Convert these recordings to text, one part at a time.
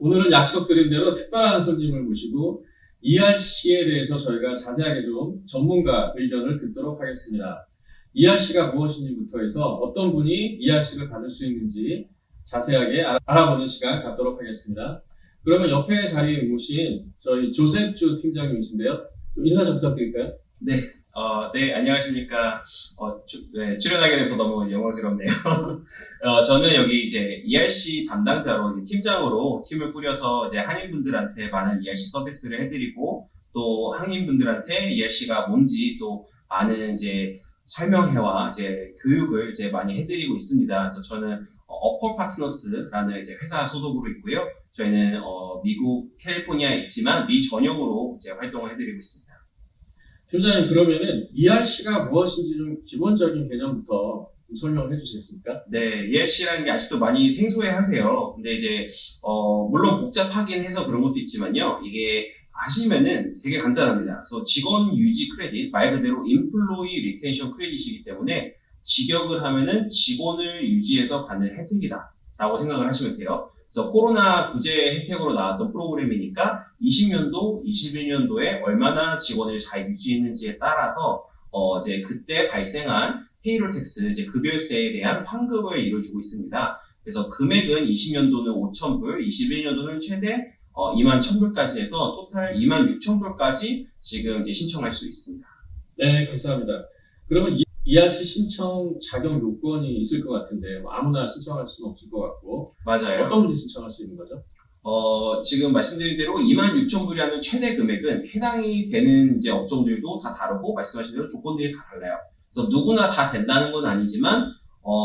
오늘은 약속드린 대로 특별한 손님을 모시고 ERC에 대해서 저희가 자세하게 좀 전문가 의견을 듣도록 하겠습니다. ERC가 무엇인지부터 해서 어떤 분이 ERC를 받을 수 있는지 자세하게 알아보는 시간 갖도록 하겠습니다. 그러면 옆에 자리에 모신 저희 조셉주 팀장님이신데요. 좀 인사 좀 부탁드릴까요? 네, 안녕하십니까. 출연하게 돼서 너무 영광스럽네요. 저는 여기 이제 ERC 담당자로, 팀장으로 팀을 꾸려서 이제 한인분들한테 많은 ERC 서비스를 해드리고, 또 한인분들한테 ERC가 뭔지 또 많은 이제 설명회와 이제 교육을 이제 많이 해드리고 있습니다. 그래서 저는 어콜 파트너스라는 이제 회사 소속으로 있고요. 저희는 미국 캘리포니아에 있지만 미 전역으로 이제 활동을 해드리고 있습니다. 팀장님, 그러면은 ERC가 무엇인지 좀 기본적인 개념부터 좀 설명을 해주시겠습니까? 네, ERC라는 게 아직도 많이 생소해 하세요. 근데 이제, 물론 복잡하긴 해서 그런 것도 있지만요. 이게 아시면은 되게 간단합니다. 그래서 직원 유지 크레딧, 말 그대로 Employee Retention 크레딧이기 때문에 직역을 하면은 직원을 유지해서 받는 혜택이다 라고 생각을 하시면 돼요. 그래서 코로나 구제 혜택으로 나왔던 프로그램이니까 20년도, 21년도에 얼마나 직원을 잘 유지했는지에 따라서 이제 그때 발생한 페이롤 텍스, 이제 급여세에 대한 환급을 이루어주고 있습니다. 그래서 금액은 20년도는 5,000불, 21년도는 최대 21,000불까지 해서 토탈 26,000불까지 지금 이제 신청할 수 있습니다. 네, 감사합니다. 그러면 ERC 신청 자격 요건이 있을 것 같은데 아무나 신청할 수는 없을 것 같고. 맞아요. 어떤 분이 신청할 수 있는 거죠? 지금 말씀드린 대로 26,000불이라는 최대 금액은 해당이 되는 이제 업종들도 다 다르고 말씀하신 대로 조건들이 다 달라요. 그래서 누구나 다 된다는 건 아니지만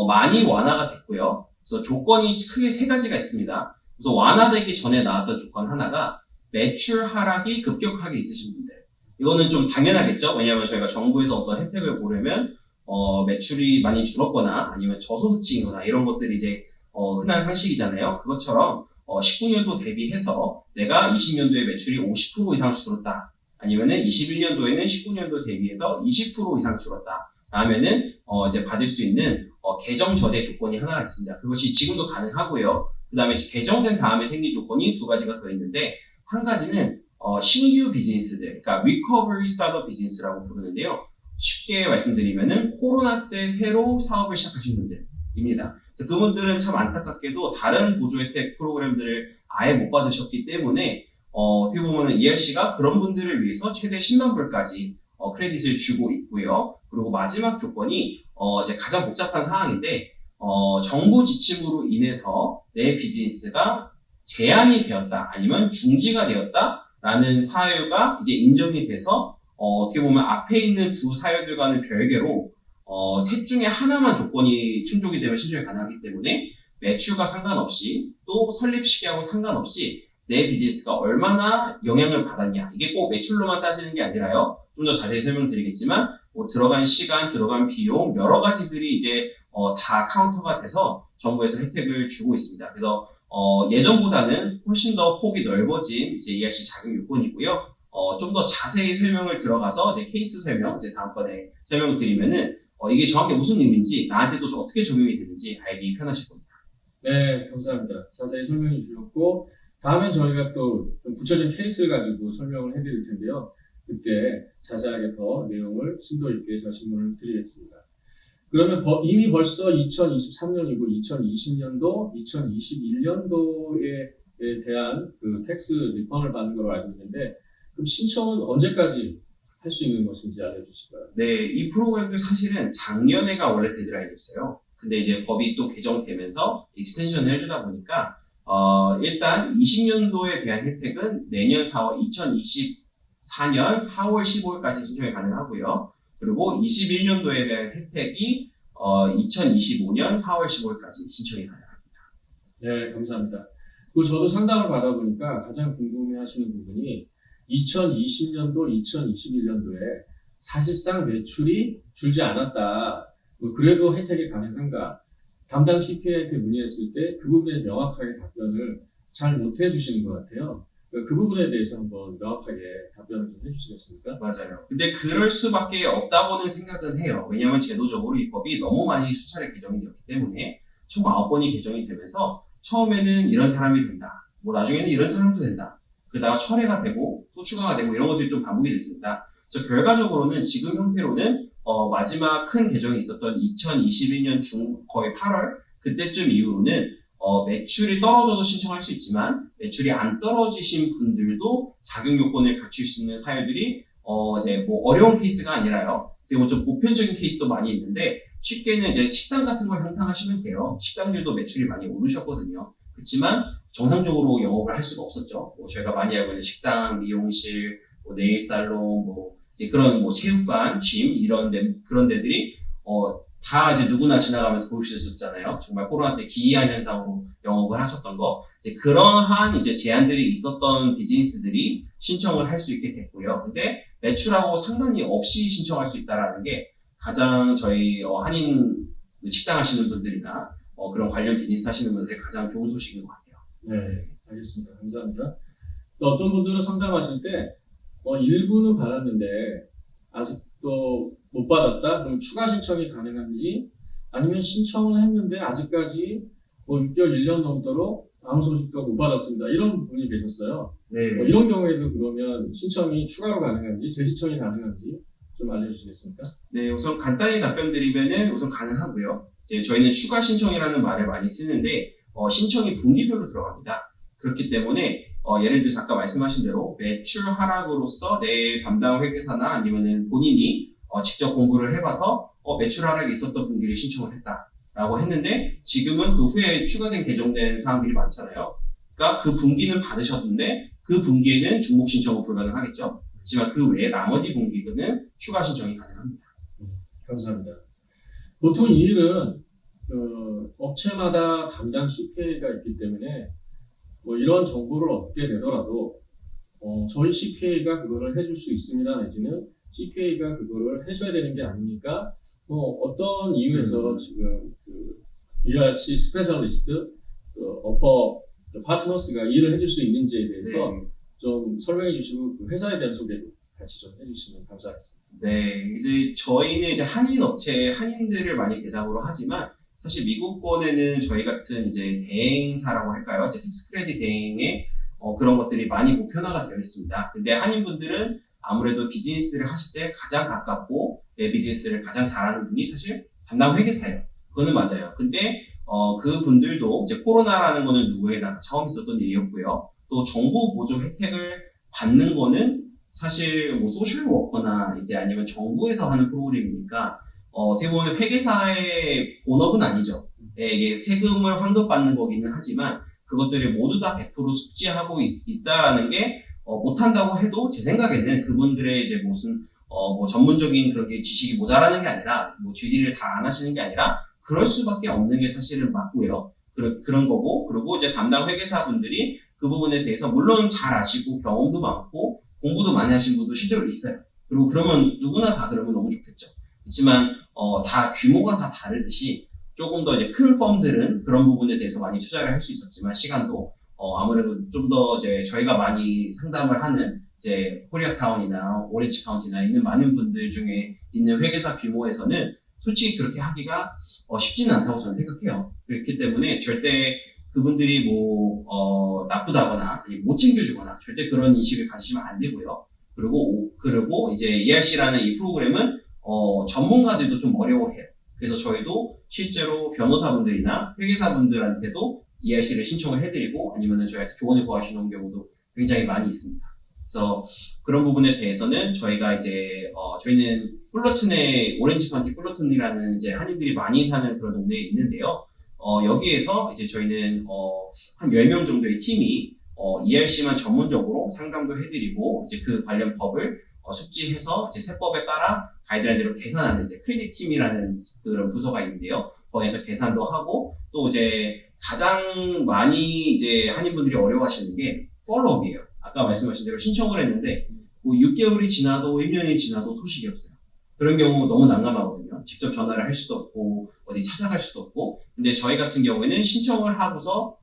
많이 완화가 됐고요. 그래서 조건이 크게 세 가지가 있습니다. 그래서 완화되기 전에 나왔던 조건 하나가 매출 하락이 급격하게 있으신 분들. 이거는 좀 당연하겠죠. 왜냐하면 저희가 정부에서 어떤 혜택을 보려면 매출이 많이 줄었거나 아니면 저소득층이거나 이런 것들이 이제 흔한 상식이잖아요. 그것처럼 19년도 대비해서 내가 20년도에 매출이 50% 이상 줄었다. 아니면은 21년도에는 19년도 대비해서 20% 이상 줄었다. 라면은 이제 받을 수 있는 개정 저대 조건이 하나가 있습니다. 그것이 지금도 가능하고요. 그 다음에 개정된 다음에 생긴 조건이 두 가지가 더 있는데, 한 가지는 신규 비즈니스들, 그러니까 Recovery Startup Business라고 부르는데요. 쉽게 말씀드리면은 코로나 때 새로 사업을 시작하신 분들입니다. 그래서 그분들은 참 안타깝게도 다른 보조 혜택 프로그램들을 아예 못 받으셨기 때문에 어떻게 보면 ERC가 그런 분들을 위해서 최대 10만 불까지 크레딧을 주고 있고요. 그리고 마지막 조건이 이제 가장 복잡한 상황인데, 정부 지침으로 인해서 내 비즈니스가 제한이 되었다 아니면 중지가 되었다라는 사유가 이제 인정이 돼서 어떻게 보면 앞에 있는 두 사유들과는 별개로 셋 중에 하나만 조건이 충족이 되면 신청이 가능하기 때문에 매출과 상관없이 또 설립 시기하고 상관없이 내 비즈니스가 얼마나 영향을 받았냐, 이게 꼭 매출로만 따지는 게 아니라요. 좀 더 자세히 설명드리겠지만 뭐 들어간 시간, 들어간 비용 여러 가지들이 이제 다 카운터가 돼서 정부에서 혜택을 주고 있습니다. 그래서 예전보다는 훨씬 더 폭이 넓어진 이제 ERC 자격 요건이고요. 좀 더 자세히 설명을 들어가서 이제 케이스 설명, 이제 다음번에 설명을 드리면은 이게 정확히 무슨 의미인지, 나한테도 좀 어떻게 적용이 되는지 알기 편하실 겁니다. 네, 감사합니다. 자세히 설명해 주셨고, 다음엔 저희가 또 구체적인 케이스를 가지고 설명을 해드릴 텐데요. 그때 자세하게 더 내용을 심도 있게 질문을 드리겠습니다. 그러면 이미 벌써 2023년이고 2020년도, 2021년도에 대한 그 텍스 리펀을 받는 걸로 알고 있는데, 그럼 신청은 언제까지 할 수 있는 것인지 알려주실까요? 네, 이 프로그램도 사실은 작년에가 원래 데드라인이었어요. 근데 이제 법이 또 개정되면서 익스텐션을 해주다 보니까 일단 20년도에 대한 혜택은 내년 2024년 4월 15일까지 신청이 가능하고요. 그리고 21년도에 대한 혜택이 2025년 4월 15일까지 신청이 가능합니다. 네, 감사합니다. 그리고 저도 상담을 받아보니까 가장 궁금해하시는 부분이 2020년도, 2021년도에 사실상 매출이 줄지 않았다. 그래도 혜택이 가능한가? 담당 CPA한테 문의했을 때 그 부분에 명확하게 답변을 잘 못 해주시는 것 같아요. 그 부분에 대해서 한번 명확하게 답변을 좀 해주시겠습니까? 맞아요. 근데 그럴 수밖에 없다고는 생각은 해요. 왜냐하면 제도적으로 이 법이 너무 많이 수차례 개정이 되었기 때문에 총 9번이 개정이 되면서 처음에는 이런 사람이 된다, 뭐 나중에는 이런 사람도 된다. 그러다가 철회가 되고 또 추가가 되고 이런 것들이 좀 반복이 됐습니다. 그래서 결과적으로는 지금 형태로는 마지막 큰 개정이 있었던 2021년 거의 8월 그때쯤 이후로는 매출이 떨어져도 신청할 수 있지만 매출이 안 떨어지신 분들도 자격 요건을 갖출 수 있는 사유들이 이제 뭐 어려운 케이스가 아니라요. 그리고 좀 보편적인 케이스도 많이 있는데 쉽게는 이제 식당 같은 걸 형상하시면 돼요. 식당들도 매출이 많이 오르셨거든요. 그렇지만 정상적으로 영업을 할 수가 없었죠. 뭐 저희가 많이 알고 있는 식당, 미용실, 뭐 네일 살론, 뭐 이제 그런 뭐 체육관, 짐 그런 데들이 다 이제 누구나 지나가면서 볼 수 있었잖아요. 정말 코로나 때 기이한 현상으로 영업을 하셨던 거. 이제 그러한 이제 제한들이 있었던 비즈니스들이 신청을 할 수 있게 됐고요. 근데 매출하고 상관이 없이 신청할 수 있다라는 게 가장 저희 한인 식당 하시는 분들이나 그런 관련 비즈니스 하시는 분들의 가장 좋은 소식인 것 같아요. 네, 알겠습니다. 감사합니다. 어떤 분들은 상담하실 때 일부는 받았는데 아직도 못 받았다? 그럼 추가 신청이 가능한지, 아니면 신청을 했는데 아직까지 뭐 6개월, 1년 넘도록 아무 소식도 못 받았습니다. 이런 분이 계셨어요. 네. 이런 경우에도 그러면 신청이 추가로 가능한지, 재신청이 가능한지 좀 알려주시겠습니까? 네, 우선 간단히 답변 드리면은 우선 가능하고요. 이제 저희는 추가 신청이라는 말을 많이 쓰는데 신청이 분기별로 들어갑니다. 그렇기 때문에 예를 들어서 아까 말씀하신 대로 매출 하락으로서 내 담당 회계사나 아니면은 본인이 직접 공부를 해봐서 매출 하락이 있었던 분기를 신청을 했다라고 했는데 지금은 그 후에 추가된 개정된 사항들이 많잖아요. 그러니까 그 분기는 받으셨는데 그 분기에는 중복 신청은 불가능하겠죠. 그렇지만 그 외에 나머지 분기는 추가 신청이 가능합니다. 감사합니다. 보통 이 일은 업체마다 담당 CPA가 있기 때문에 뭐 이런 정보를 얻게 되더라도 저희 CPA가 그거를 해줄 수 있습니다. 내지는 CPA가 그거를 해줘야 되는 게 아니니까 어떤 이유에서 지금 그 ERC 스페셜리스트 어퍼 파트너스가 일을 해줄 수 있는지에 대해서 좀 설명해 주시고 그 회사에 대한 소개도 같이 좀 해주시면 감사하겠습니다. 네, 이제 저희는 이제 한인 업체, 한인들을 많이 대상으로 하지만 사실 미국권에는 저희 같은 이제 대행사라고 할까요? 이제 텍스 크레딧 대행의 그런 것들이 많이 보편화가 되어 있습니다. 근데 한인분들은 아무래도 비즈니스를 하실 때 가장 가깝고 내 비즈니스를 가장 잘하는 분이 사실 담당 회계사예요. 그거는 맞아요. 근데 그 분들도 이제 코로나라는 거는 누구에나 처음 있었던 일이었고요. 또 정부 보조 혜택을 받는 거는 사실 뭐 소셜 워커나 이제 아니면 정부에서 하는 프로그램이니까 어떻게 보면 회계사의 본업은 아니죠. 이게 세금을 환급받는 거기는 하지만 그것들을 모두 다 100% 숙지하고 있다라는 게 못한다고 해도 제 생각에는 그분들의 이제 무슨 뭐 전문적인 그런 게 지식이 모자라는 게 아니라 뭐 GD를 다 안 하시는 게 아니라 그럴 수밖에 없는 게 사실은 맞고요. 그런 거고 그리고 이제 담당 회계사분들이 그 부분에 대해서 물론 잘 아시고 경험도 많고 공부도 많이 하신 분도 실제로 있어요. 그리고 그러면 누구나 다 그러면 너무 좋겠죠. 그렇지만 다 규모가 다 다르듯이 조금 더 이제 큰 펌들은 그런 부분에 대해서 많이 투자를 할 수 있었지만 시간도 아무래도 좀 더 이제 저희가 많이 상담을 하는 이제 코리아타운이나 오렌지 카운티나 있는 많은 분들 중에 있는 회계사 규모에서는 솔직히 그렇게 하기가 쉽지는 않다고 저는 생각해요. 그렇기 때문에 절대 그분들이 뭐 나쁘다거나 못 챙겨주거나 절대 그런 인식을 가지시면 안 되고요. 그리고 이제 ERC라는 이 프로그램은 전문가들도 좀 어려워해요. 그래서 저희도 실제로 변호사분들이나 회계사분들한테도 ERC를 신청을 해드리고 아니면은 저희한테 조언을 구하시는 경우도 굉장히 많이 있습니다. 그래서 그런 부분에 대해서는 저희가 이제 저희는 풀러튼의 오렌지 카운티 풀러튼이라는 이제 한인들이 많이 사는 그런 동네에 있는데요. 여기에서 이제 저희는 한 10명 정도의 팀이 ERC만 전문적으로 상담도 해드리고 이제 그 관련 법을 숙지해서 이제 세법에 따라 가이드라인대로 계산하는 이제 크레딧 팀이라는 그런 부서가 있는데요. 거기에서 계산도 하고 또 이제 가장 많이 이제 한인분들이 어려워하시는 게 팔로우업이에요. 아까 말씀하신 대로 신청을 했는데 뭐 6개월이 지나도 1년이 지나도 소식이 없어요. 그런 경우 너무 난감하거든요. 직접 전화를 할 수도 없고 어디 찾아갈 수도 없고. 근데 저희 같은 경우에는 신청을 하고서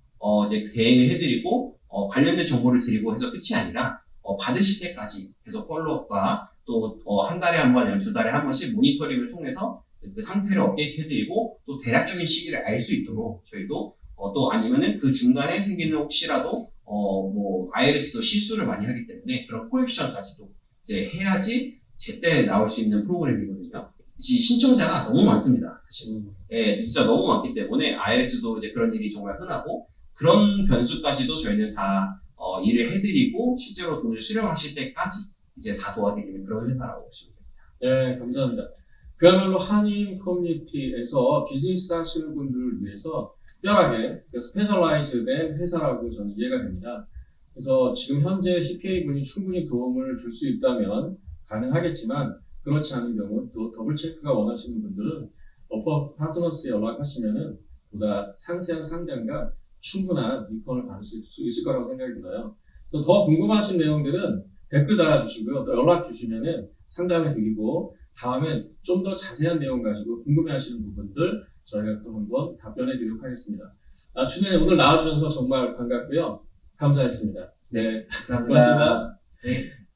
이제 대행을 해드리고 관련된 정보를 드리고 해서 끝이 아니라 받으실 때까지 계속 팔로우업과 또 한 달에 한 번, 아니면 두 달에 한 번씩 모니터링을 통해서 그 상태를 업데이트 해드리고 또 대략적인 시기를 알 수 있도록 저희도 또 아니면은 그 중간에 생기는 혹시라도 IRS도 실수를 많이 하기 때문에 그런 코렉션까지도 이제 해야지 제때 나올 수 있는 프로그램이거든요. 신청자가 너무 많습니다, 사실. 예, 진짜 너무 많기 때문에 IRS도 이제 그런 일이 정말 흔하고 그런 변수까지도 저희는 다 일을 해드리고 실제로 돈을 수령하실 때까지 이제 다 도와드리는 그런 회사라고 보시면 됩니다. 네, 감사합니다. 그야말로 한인 커뮤니티에서 비즈니스 하시는 분들을 위해서 특별하게 스페셜라이즈된 회사라고 저는 이해가 됩니다. 그래서 지금 현재 CPA분이 충분히 도움을 줄 수 있다면 가능하겠지만 그렇지 않은 경우 또 더블 체크가 원하시는 분들은 어퍼 파트너스에 연락하시면은 보다 상세한 상담과 충분한 리펀을 받을 수 있을 거라고 생각이 들어요. 또 더 궁금하신 내용들은 댓글 달아주시고요. 또 연락 주시면은 상담해 드리고 다음에 좀 더 자세한 내용 가지고 궁금해하시는 부분들 저희가 또 한번 답변해 드리도록 하겠습니다. 준현님 오늘 나와주셔서 정말 반갑고요. 감사했습니다. 네, 감사합니다. 고맙습니다. 네.